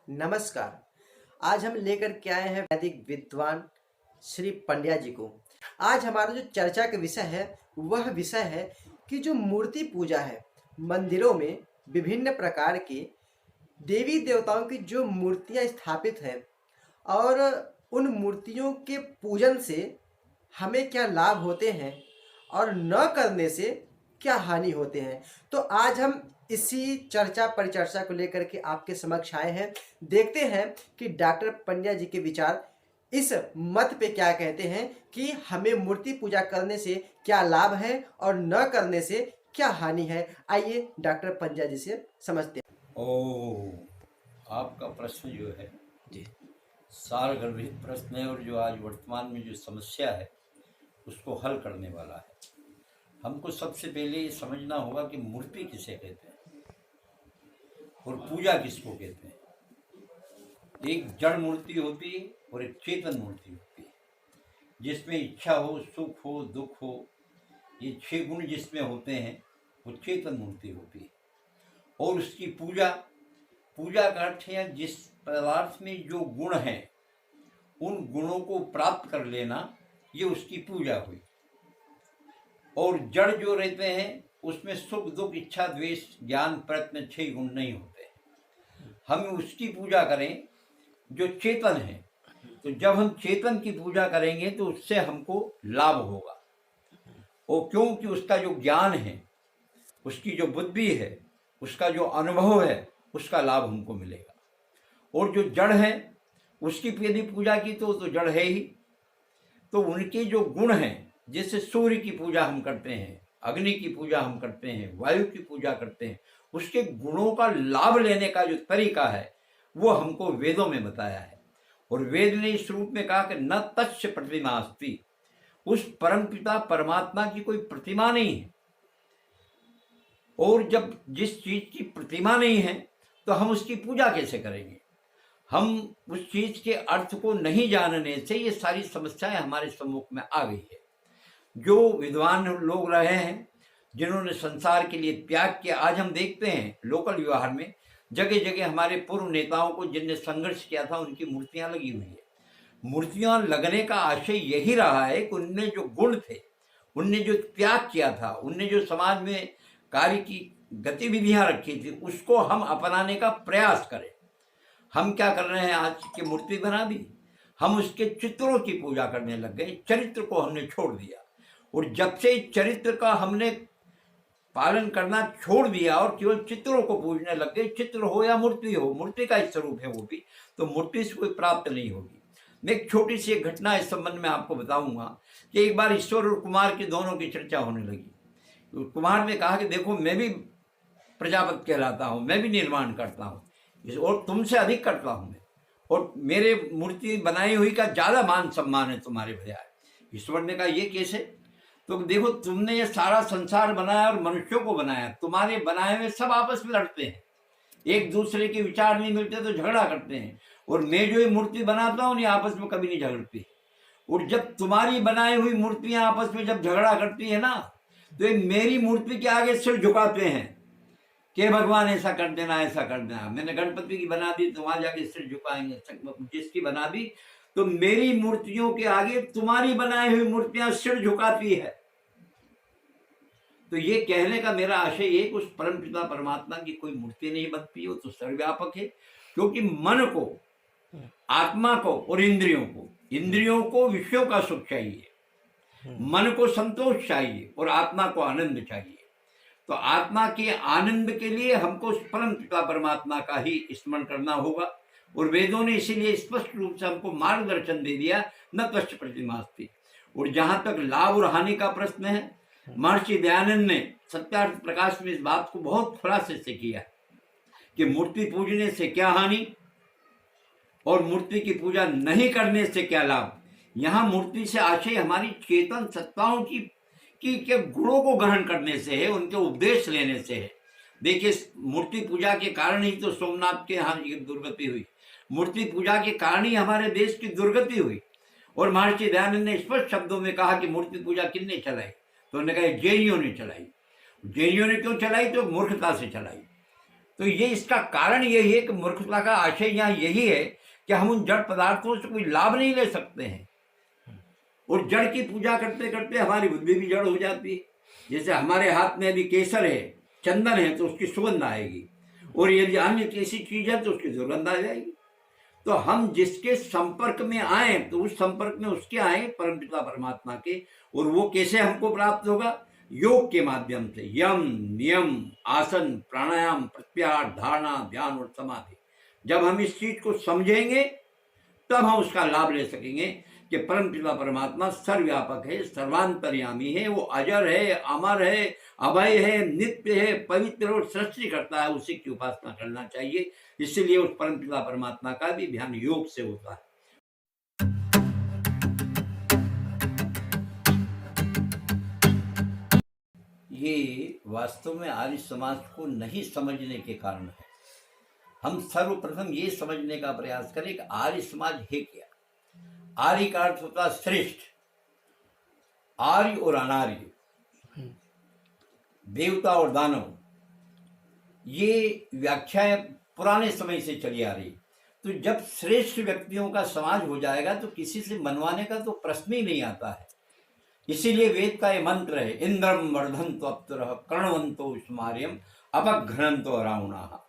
नमस्कार। आज हम लेकर के आए हैं वैदिक विद्वान श्री पंड्या जी को। आज हमारा जो चर्चा का विषय है वह विषय है कि जो मूर्ति पूजा है, मंदिरों में विभिन्न प्रकार के देवी देवताओं की जो मूर्तियां स्थापित हैं और उन मूर्तियों के पूजन से हमें क्या लाभ होते हैं और न करने से क्या हानि होते हैं। तो आज हम इसी चर्चा परिचर्चा को लेकर के आपके समक्ष आए हैं। देखते हैं कि डॉक्टर पंड्या जी के विचार इस मत पे क्या कहते हैं कि हमें मूर्ति पूजा करने से क्या लाभ है और न करने से क्या हानि है। आइए डॉक्टर पंड्या जी से समझते हैं। आपका प्रश्न जो है जी सारगर्भित प्रश्न है और जो आज वर्तमान में जो समस्या है उसको हल करने वाला है। हमको सबसे पहले ये समझना होगा कि मूर्ति किसे कहते हैं और पूजा किसको कहते हैं। एक जड़ मूर्ति होती है और एक चेतन मूर्ति होती है, जिसमें इच्छा हो, सुख हो, दुख हो, ये 6 गुण जिसमें होते हैं वो चेतन मूर्ति होती है। और उसकी पूजा का अर्थ है जिस पदार्थ में जो गुण हैं उन गुणों को प्राप्त कर लेना, ये उसकी पूजा हुई। और जड़ जो रहते हैं उसमें सुख, दुख, इच्छा, द्वेष, ज्ञान, प्रयत्न 6 गुण नहीं होते। हम उसकी पूजा करें जो चेतन है। तो जब हम चेतन की पूजा करेंगे तो उससे हमको लाभ होगा। और क्योंकि उसका जो ज्ञान है, उसकी जो बुद्धि है, उसका जो अनुभव है, उसका लाभ हमको मिलेगा। और जो जड़ है उसकी यदि पूजा की तो जड़ है ही। तो उनके जो गुण हैं, जैसे सूर्य की पूजा हम करते हैं, अग्नि की पूजा हम करते हैं, वायु की पूजा करते हैं, उसके गुणों का लाभ लेने का जो तरीका है वो हमको वेदों में बताया है। और वेद ने इस रूप में कहा कि न तस्य प्रतिमा अस्ति, उस परमपिता परमात्मा की कोई प्रतिमा नहीं है। और जब जिस चीज की प्रतिमा नहीं है तो हम उसकी पूजा कैसे करेंगे। हम उस चीज के अर्थ को नहीं जानने से ये सारी समस्याएं हमारे सम्मुख में आ गई है। जो विद्वान लोग रहे हैं, जिन्होंने संसार के लिए त्याग किया, आज हम देखते हैं लोकल व्यवहार में जगह जगह हमारे पूर्व नेताओं को जिनने संघर्ष किया था उनकी मूर्तियां लगी हुई है। मूर्तियां लगने का आशय यही रहा है कि उनने जो गुण थे, उनने जो त्याग किया था, उनने जो समाज में कार्य की गतिविधियां रखी थी, उसको हम अपनाने का प्रयास करें। हम क्या कर रहे हैं, आज की मूर्ति बना दी, हम उसके चित्रों की पूजा करने लग गए, चरित्र को हमने छोड़ दिया। और जब से चरित्र का हमने पालन करना छोड़ दिया और केवल चित्रों को पूजने लग गए, चित्र हो या मूर्ति हो, मूर्ति का ही स्वरूप है वो भी, तो मूर्ति से कोई प्राप्त नहीं होगी। मैं एक छोटी सी एक घटना इस संबंध में आपको बताऊंगा कि एक बार ईश्वर और कुमार की दोनों की चर्चा होने लगी। तो कुमार ने कहा कि देखो, मैं भी प्रजापति कहलाता हूँ, मैं भी निर्माण करता हूँ और तुमसे अधिक करता हूँ मैं, और मेरे मूर्ति बनाई हुई का ज़्यादा मान सम्मान है तुम्हारे बजाय। ईश्वर ने कहा ये कैसे। तो देखो, तुमने ये सारा संसार बनाया और मनुष्यों को बनाया, तुम्हारे बनाए हुए सब आपस में लड़ते हैं, एक दूसरे के विचार नहीं मिलते तो झगड़ा करते हैं। और मैं जो ये मूर्ति बनाता हूँ ये आपस में कभी नहीं झगड़ती। और जब तुम्हारी बनाई हुई मूर्तियां आपस में जब झगड़ा करती है ना, तो ये मेरी मूर्ति के आगे सिर झुकाते हैं कि भगवान ऐसा कर देना, ऐसा कर देना। मैंने गणपति की बना दी तो वहां जाके सिर झुकाएंगे, जिसकी बना दी तो मेरी मूर्तियों के आगे तुम्हारी बनाई हुई मूर्तियां सिर झुकाती है। तो ये कहने का मेरा आशय ये कि उस परमपिता परमात्मा की कोई मूर्ति नहीं बनती, हो तो सर्वव्यापक है। क्योंकि मन को, आत्मा को और इंद्रियों को विषयों का सुख चाहिए, मन को संतोष चाहिए और आत्मा को आनंद चाहिए। तो आत्मा के आनंद के लिए हमको परमपिता परमात्मा का ही स्मरण करना होगा। और वेदों ने इसीलिए स्पष्ट रूप से हमको मार्गदर्शन दे दिया, न तस्य प्रतिमा अस्ति। और जहां तक लाभ और हानि का प्रश्न है, महर्षि दयानंद ने सत्यार्थ प्रकाश में इस बात को बहुत खुलासे से किया कि मूर्ति पूजने से क्या हानि और मूर्ति की पूजा नहीं करने से क्या लाभ। यहाँ मूर्ति से आशय हमारी चेतन सत्ताओं की के गुणों को ग्रहण करने से है, उनके उपदेश लेने से है। देखिए, मूर्ति पूजा के कारण ही तो सोमनाथ के यहाँ दुर्गति हुई, मूर्ति पूजा के कारण ही हमारे देश की दुर्गति हुई। और महर्षि दयानंद ने स्पष्ट शब्दों में कहा कि मूर्ति पूजा किसने चलाई, तो उन्होंने कहा जैनियों ने चलाई। जैनियों ने क्यों चलाई, तो मूर्खता से चलाई। तो ये इसका कारण यही है कि मूर्खता का आशय यहाँ यही है कि हम उन जड़ पदार्थों से कोई लाभ नहीं ले सकते हैं, और जड़ की पूजा करते करते हमारी बुद्धि भी जड़ हो जाती है। जैसे हमारे हाथ में यदि केसर है, चंदन है, तो उसकी सुगंध आएगी, और यदि अन्य किसी चीज है तो उसकी दुर्गंध आ जाएगी। तो हम जिसके संपर्क में आए तो उस संपर्क में उसके आए परमपिता परमात्मा के, और वो कैसे हमको प्राप्त होगा, योग के माध्यम से। यम, नियम, आसन, प्राणायाम, प्रत्याहार, धारणा, ध्यान और समाधि। जब हम इस चीज को समझेंगे तब हम उसका लाभ ले सकेंगे कि परमपिता परमात्मा सर्वव्यापक है, सर्वांतर्यामी है, वो अजर है, अमर है, अभय है, नित्य है, पवित्र और सृष्टि करता है। उसी की उपासना करना चाहिए। इसलिए उस परमपिता परमात्मा का भी ध्यान योग से होता है। ये वास्तव में आर्य समाज को नहीं समझने के कारण है। हम सर्वप्रथम ये समझने का प्रयास करें कि आर्य समाज है क्या। आर्य का अर्थ होता है श्रेष्ठ। आर्य और अनार्य, देवता और दानव, ये व्याख्याएं पुराने समय से चली आ रही। तो जब श्रेष्ठ व्यक्तियों का समाज हो जाएगा तो किसी से मनवाने का तो प्रश्न ही नहीं आता है। इसीलिए वेद का ये मंत्र है, इंद्रम वर्धन्तो अप्सरः कर्णवन्तो स्मार्यम अपघ्नन्तो रावणाः,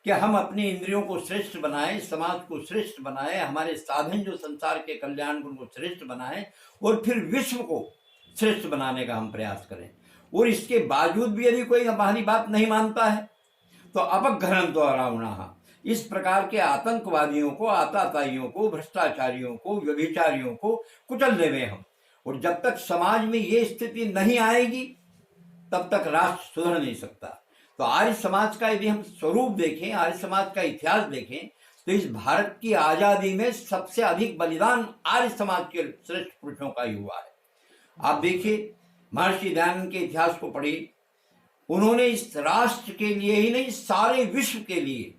कि हम अपनी इंद्रियों को श्रेष्ठ बनाएं, समाज को श्रेष्ठ बनाएं, हमारे साधन जो संसार के कल्याण को उनको श्रेष्ठ बनाएं, और फिर विश्व को श्रेष्ठ बनाने का हम प्रयास करें। और इसके बावजूद भी यदि कोई हमारी बात नहीं मानता है तो अपघ्नन्तो रावणाः, इस प्रकार के आतंकवादियों को, आताताइयों को, भ्रष्टाचारियों को, व्यभिचारियों को कुचल देवे हम। और जब तक समाज में ये स्थिति नहीं आएगी तब तक राष्ट्र सुधर नहीं सकता। तो आर्य समाज का यदि हम स्वरूप देखें, आर्य समाज का इतिहास देखें, तो इस भारत की आजादी में सबसे अधिक बलिदान आर्य समाज के श्रेष्ठ पुरुषों का ही हुआ है। आप देखिए, महर्षि दयानंद के इतिहास को पढ़िए। उन्होंने इस राष्ट्र के लिए ही नहीं, सारे विश्व के लिए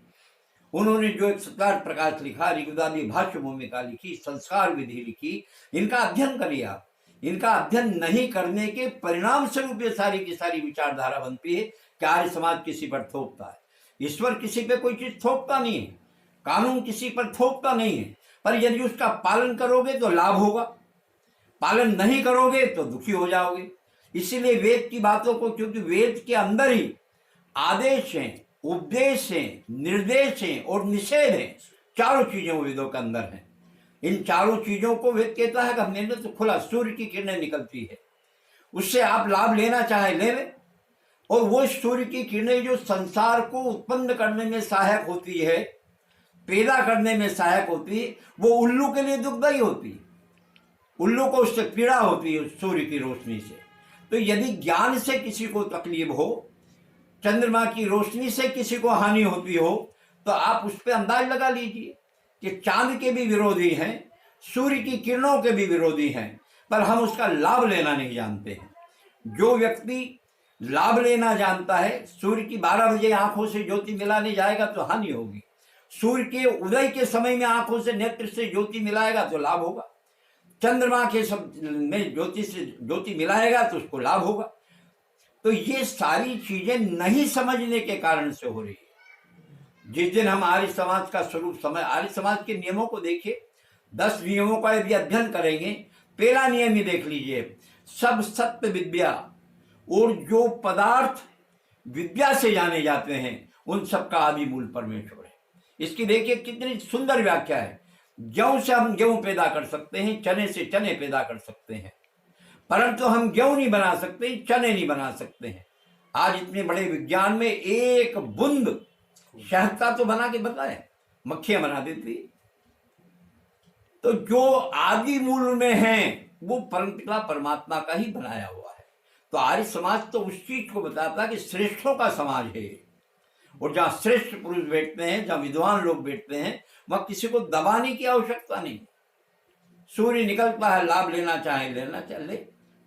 उन्होंने जो एक सत्यार्थ प्रकाश लिखा, ऋग्वेदादि भाष्य भूमिका लिखी, संस्कार विधि लिखी, इनका अध्ययन करिए आप। इनका अध्ययन नहीं करने के परिणाम स्वरूप ये सारी की सारी विचारधारा बनती है कि आर्य समाज किसी पर थोपता है। ईश्वर किसी पे कोई चीज थोपता नहीं है, कानून किसी पर थोपता नहीं है, पर यदि उसका पालन करोगे तो लाभ होगा, पालन नहीं करोगे तो दुखी हो जाओगे। इसीलिए वेद की बातों को, क्योंकि वेद के अंदर ही आदेश हैं, उपदेश हैं, निर्देश हैं और निषेध हैं, चारों चीजें वेदों के अंदर हैं। इन चारों चीजों को वेद कहता है कि हमने तो खुला, सूर्य की किरणें निकलती है, उससे आप लाभ लेना चाहे ले लें। और वो सूर्य की किरणें जो संसार को उत्पन्न करने में सहायक होती है, पैदा करने में सहायक होती है, वो उल्लू के लिए दुखदायी होती है। उल्लू को उससे पीड़ा होती है सूर्य की रोशनी से। तो यदि ज्ञान से किसी को तकलीफ हो, चंद्रमा की रोशनी से किसी को हानि होती हो, तो आप उस पर अंदाज लगा लीजिए कि चांद के भी विरोधी हैं, सूर्य की किरणों के भी विरोधी हैं, पर हम उसका लाभ लेना नहीं जानते हैं। जो व्यक्ति लाभ लेना जानता है, सूर्य की 12 बजे आंखों से ज्योति मिलाने जाएगा तो हानि होगी, सूर्य के उदय के समय में आंखों से, नेत्र से ज्योति मिलाएगा तो लाभ होगा, चंद्रमा के में ज्योति मिलाएगा तो उसको लाभ होगा। तो ये सारी चीजें नहीं समझने के कारण से हो रही है। जिस दिन हम आर्य समाज का स्वरूप समझ, आर्य समाज के नियमों को देखिए, 10 नियमों का यदि अध्ययन करेंगे, पहला नियम ही देख लीजिए, सब सत्य विद्या, और जो पदार्थ विद्या से जाने जाते हैं उन सब का आदि मूल परमेश्वर है। इसकी देखिए कितनी सुंदर व्याख्या है। गेहूं से हम गेहूं पैदा कर सकते हैं, चने से चने पैदा कर सकते हैं, परंतु हम गेहूं नहीं बना सकते, चने नहीं बना सकते हैं। आज इतने बड़े विज्ञान में एक बूंद शहद का तो बना के बताए, मक्खियां बना देती। तो जो आदि मूल में है वो परमपिता परमात्मा का ही बनाया हुआ है। तो आर्य समाज तो उस चीज को बताता है कि श्रेष्ठों का समाज है, और जहां श्रेष्ठ पुरुष बैठते हैं, जहां विद्वान लोग बैठते हैं, वहां किसी को दबाने की आवश्यकता नहीं। सूर्य निकलता है, लाभ लेना चाहे लेना चाहे ले,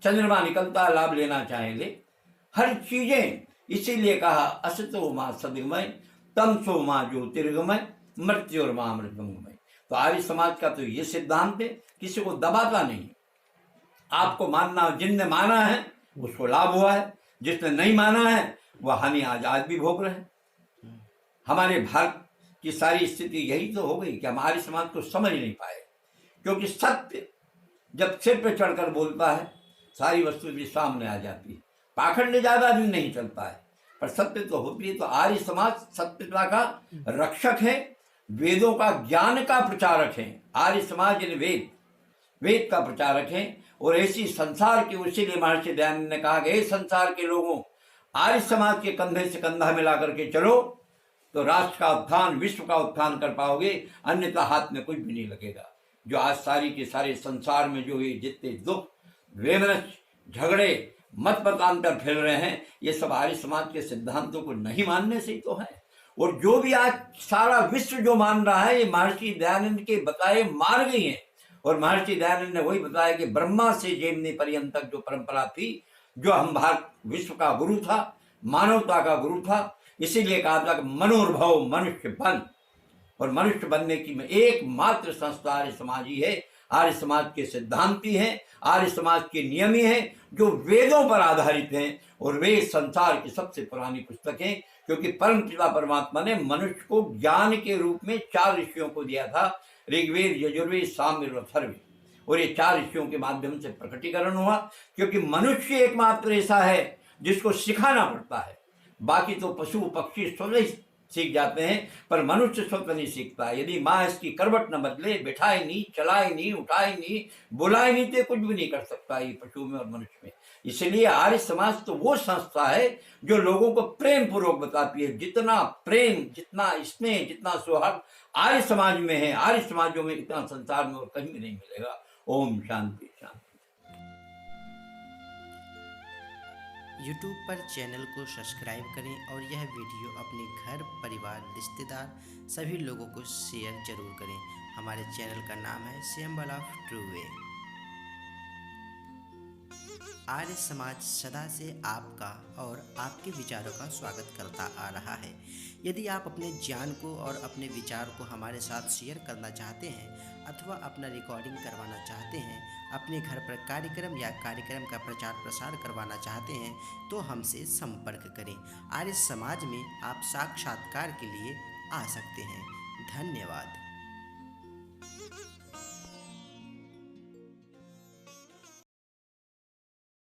चंद्रमा निकलता है, लाभ लेना चाहे ले, हर चीजें। इसीलिए कहा असतो मां सदगमय, तमसो मां ज्योतिर्गमय, मृत्योर्मा मृतंगमय। तो आर्य समाज का तो ये सिद्धांत है, किसी को दबाता नहीं। आपको मानना, जिनने माना है उसको लाभ हुआ है, जिसने नहीं माना है वह हानि आज भी भोग रहे हैं। हमारे भारत की सारी स्थिति यही तो हो गई कि हम आर्य समाज को समझ नहीं पाए, क्योंकि सत्य जब सिर पे चढ़कर बोलता है सारी वस्तु भी सामने आ जाती है। पाखंड ज्यादा दिन नहीं चलता है, पर सत्य तो होती है। तो आर्य समाज सत्यता का रक्षक है, वेदों का ज्ञान का प्रचारक है। आर्य समाज इन वेद का प्रचारक है। और ऐसी संसार की, इसीलिए महर्षि दयानंद ने कहा कि हे संसार के लोगों, आर्य समाज के कंधे से कंधा मिला करके चलो तो राष्ट्र का उत्थान, विश्व का उत्थान कर पाओगे, अन्यथा हाथ में कुछ भी नहीं लगेगा। जो आज सारी के सारे संसार में जो ये जितने दुख, वैमनस्य, झगड़े, मत मतांतर फैल रहे हैं, ये सब आर्य समाज के सिद्धांतों को नहीं मानने से ही तो है। और जो भी आज सारा विश्व जो मान रहा है, ये महर्षि दयानंद के बताए मार्ग ही हैं। और महर्षि दयानंद ने वही बताया कि ब्रह्मा से जैमिनी पर्यंत तक जो परंपरा थी, जो हम भारत विश्व का गुरु था, मानवता का गुरु था, इसीलिए कहा था कि मनोर्भव मनुष्य बन। और मनुष्य बनने की एकमात्र संस्था आर्य समाज ही है। आर्य समाज के सिद्धांती हैं, आर्य समाज के नियमी हैं, जो वेदों पर आधारित हैं। और वेद संसार की सबसे पुरानी पुस्तक है, क्योंकि परम पिता परमात्मा ने मनुष्य को ज्ञान के रूप में 4 ऋषियों को दिया था, ऋग्वेद, यजुर्वेद, सामवेद और अथर्ववेद। और ये 4 ऋषियों के माध्यम से प्रकटीकरण हुआ, क्योंकि मनुष्य एकमात्र ऐसा है जिसको सिखाना पड़ता है। बाकी तो पशु पक्षी स्वतः सीख जाते हैं, पर मनुष्य स्वतः नहीं सीखता। यदि माँ इसकी करवट न बदले, बिठाए नहीं, चलाए नहीं, उठाए नहीं, बुलाए नहीं, तो कुछ भी नहीं कर सकता ये पशु में और मनुष्य में। इसलिए आर्य समाज तो वो संस्था है जो लोगों को प्रेम पूर्वक बताती है। जितना प्रेम, जितना स्नेह, जितना सौहार्द आर्य समाज में है, आर्य समाजों में इतना संसार में और कहीं भी नहीं मिलेगा। ओम शांति शांति। YouTube पर चैनल को सब्सक्राइब करें और यह वीडियो अपने घर, परिवार, रिश्तेदार सभी लोगों को शेयर जरूर करें। हमारे चैनल का नाम है सिंबल ऑफ ट्रू वे। आर्य समाज सदा से आपका और आपके विचारों का स्वागत करता आ रहा है। यदि आप अपने ज्ञान को और अपने विचार को हमारे साथ शेयर करना चाहते हैं अथवा अपना रिकॉर्डिंग करवाना चाहते हैं, अपने घर पर कार्यक्रम या कार्यक्रम का प्रचार प्रसार करवाना चाहते हैं, तो हमसे संपर्क करें। आर्य समाज में आप साक्षात्कार के लिए आ सकते हैं। धन्यवाद।